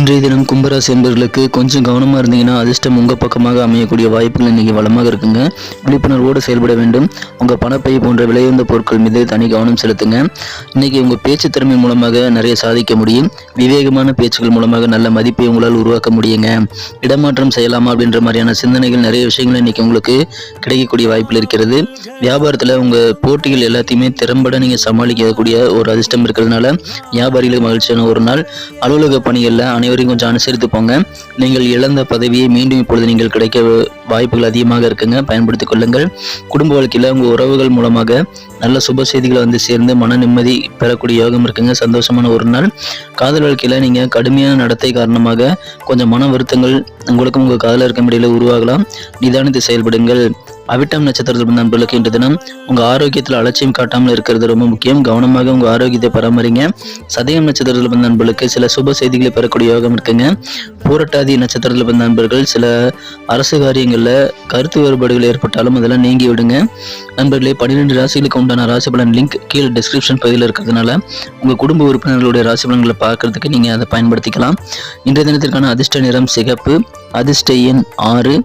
இன்றைய தினம் கும்பராசி என்பவர்களுக்கு கொஞ்சம் கவனமாக இருந்தீங்கன்னா அதிர்ஷ்டம் உங்கள் பக்கமாக அமையக்கூடிய வாய்ப்புகள் இன்றைக்கி வளமாக இருக்குங்க. விழிப்புணர்வோடு செயல்பட வேண்டும். உங்கள் பணப்பை போன்ற விலையுந்த பொருட்கள் மீது தனி கவனம் செலுத்துங்க. இன்றைக்கி உங்கள் பேச்சு திறமை மூலமாக நிறைய சாதிக்க முடியும். விவேகமான பேச்சுக்கள் மூலமாக நல்ல மதிப்பை உங்களால் உருவாக்க முடியுங்க. இடமாற்றம் செய்யலாமா அப்படின்ற மாதிரியான சிந்தனைகள் நிறைய விஷயங்கள் இன்றைக்கி உங்களுக்கு கிடைக்கக்கூடிய வாய்ப்பில் இருக்கிறது. வியாபாரத்தில் உங்கள் போட்டிகள் எல்லாத்தையுமே திறம்பட நீங்கள் சமாளிக்கக்கூடிய ஒரு அதிர்ஷ்டம் இருக்கிறதுனால வியாபாரிகளுக்கு மகிழ்ச்சியான ஒரு நாள். அலுவலக பணிகளில் அனைவரையும் கொஞ்சம் அனுசரித்து போங்க. நீங்கள் இழந்த பதவியை மீண்டும் இப்பொழுது நீங்கள் கிடைக்க வாய்ப்புகள் அதிகமாக இருக்குங்க. பயன்படுத்திக் கொள்ளுங்கள். குடும்ப வாழ்க்கையில் உங்கள் உறவுகள் மூலமாக நல்ல சுப செய்திகளை சேர்ந்து மன நிம்மதி பெறக்கூடிய யோகம் இருக்குங்க. சந்தோஷமான ஒரு நாள். காதல் வாழ்க்கையில் நீங்கள் கடுமையான நடத்தை காரணமாக கொஞ்சம் மன வருத்தங்கள் உங்களுக்கும் உங்கள் காதலருக்கும் இடையில உருவாகலாம். நிதானித்து செயல்படுங்கள். அவிட்டம் நட்சத்திரத்தில் நண்பர்களுக்கு இன்று தினம் உங்கள் ஆரோக்கியத்தில் அலட்சியம் காட்டாமல் இருக்கிறது ரொம்ப முக்கியம். கவனமாக உங்கள் ஆரோக்கியத்தை பராமரிங்க. சதயம் நட்சத்திரத்தில் வந்த நண்பர்களுக்கு சில சுப செய்திகளை பெறக்கூடிய யோகம் இருக்குங்க. பூரட்டாதி நட்சத்திரத்தில் வந்த நண்பர்கள் சில அரசு காரியங்களில் கருத்து வேறுபாடுகள் ஏற்பட்டாலும் அதெல்லாம் நீங்கி விடுங்க. நண்பர்களே, 12 ராசிகளுக்கு உண்டான ராசி பலன் லிங்க் கீழே டிஸ்கிரிப்ஷன் பகுதியில் இருக்கிறதுனால உங்கள் குடும்ப உறுப்பினர்களுடைய ராசி பலன்களை பார்க்கறதுக்கு நீங்கள் அதை பயன்படுத்திக்கலாம். இன்றைய தினத்திற்கான அதிர்ஷ்ட நிறம் சிகப்பு. அதிர்ஷ்ட எண் 6.